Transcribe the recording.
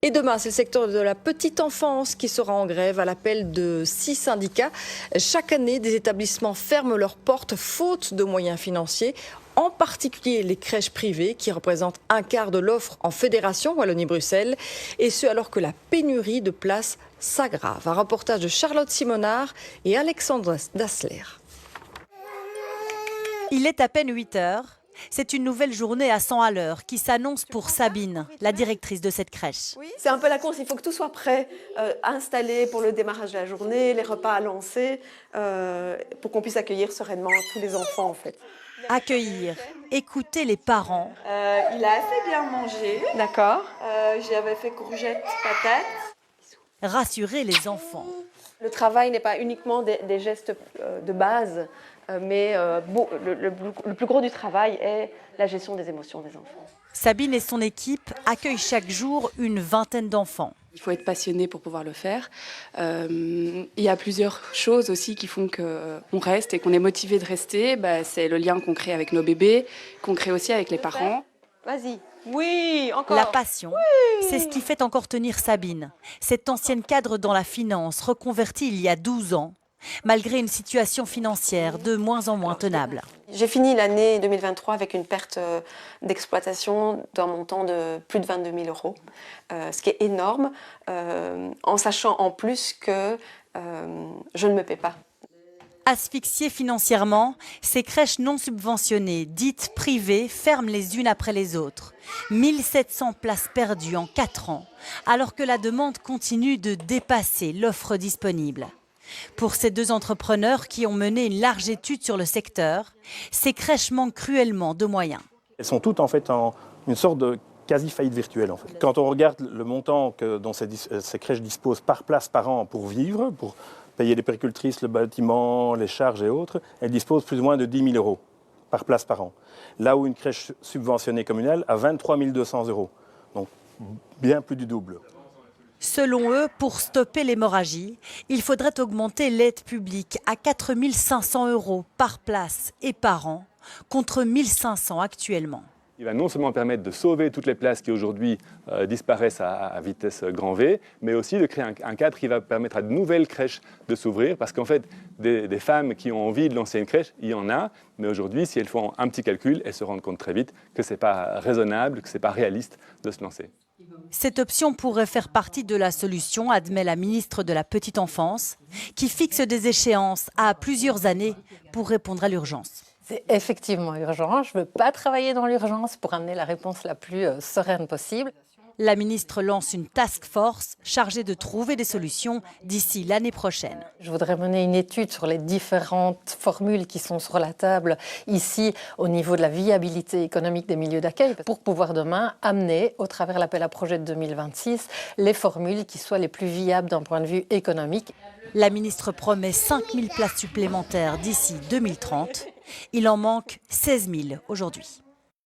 Et demain, c'est le secteur de la petite enfance qui sera en grève à l'appel de 6 syndicats. Chaque année, des établissements ferment leurs portes faute de moyens financiers, en particulier les crèches privées qui représentent un quart de l'offre en fédération Wallonie-Bruxelles. Et ce, alors que la pénurie de places s'aggrave. Un reportage de Charlotte Simonard et Alexandre Dassler. Il est à peine 8 heures. C'est une nouvelle journée à 100 à l'heure qui s'annonce pour Sabine, la directrice de cette crèche. C'est un peu la course, il faut que tout soit prêt, installé pour le démarrage de la journée, les repas à lancer, pour qu'on puisse accueillir sereinement tous les enfants en fait. Accueillir, écouter les parents. Il a assez bien mangé. D'accord. J'avais fait courgettes, patates. Rassurer les enfants. Le travail n'est pas uniquement des gestes de base, mais le plus gros du travail est la gestion des émotions des enfants. Sabine et son équipe accueillent chaque jour une vingtaine d'enfants. Il faut être passionné pour pouvoir le faire. Il y a plusieurs choses aussi qui font qu'on reste et qu'on est motivé de rester. C'est le lien qu'on crée avec nos bébés, qu'on crée aussi avec les parents. Vas-y. Oui, encore. La passion, c'est ce qui fait encore tenir Sabine. Cette ancienne cadre dans la finance, reconvertie il y a 12 ans, malgré une situation financière de moins en moins tenable. J'ai fini l'année 2023 avec une perte d'exploitation d'un montant de plus de 22 000 euros, ce qui est énorme, en sachant en plus que je ne me paie pas. Asphyxiées financièrement, ces crèches non subventionnées, dites privées, ferment les unes après les autres. 1700 places perdues en 4 ans, alors que la demande continue de dépasser l'offre disponible. Pour ces deux entrepreneurs qui ont mené une large étude sur le secteur, ces crèches manquent cruellement de moyens. Elles sont toutes en fait en une sorte de quasi-faillite virtuelle. En fait. Quand on regarde le montant dont ces crèches disposent par place par an pour vivre, pour payer les péricultrices, le bâtiment, les charges et autres, elles disposent plus ou moins de 10 000 euros par place par an. Là où une crèche subventionnée communale a 23 200 euros. Donc bien plus du double. Selon eux, pour stopper l'hémorragie, il faudrait augmenter l'aide publique à 4 500 euros par place et par an, contre 1 500 actuellement. Il va non seulement permettre de sauver toutes les places qui aujourd'hui disparaissent à vitesse grand V, mais aussi de créer un cadre qui va permettre à de nouvelles crèches de s'ouvrir. Parce qu'en fait, des femmes qui ont envie de lancer une crèche, il y en a. Mais aujourd'hui, si elles font un petit calcul, elles se rendent compte très vite que ce n'est pas raisonnable, que ce n'est pas réaliste de se lancer. Cette option pourrait faire partie de la solution, admet la ministre de la Petite Enfance, qui fixe des échéances à plusieurs années pour répondre à l'urgence. C'est effectivement urgent. Je ne veux pas travailler dans l'urgence pour amener la réponse la plus sereine possible. La ministre lance une task force chargée de trouver des solutions d'ici l'année prochaine. Je voudrais mener une étude sur les différentes formules qui sont sur la table ici au niveau de la viabilité économique des milieux d'accueil pour pouvoir demain amener, au travers de l'appel à projet de 2026, les formules qui soient les plus viables d'un point de vue économique. La ministre promet 5 000 places supplémentaires d'ici 2030. Il en manque 16 000 aujourd'hui.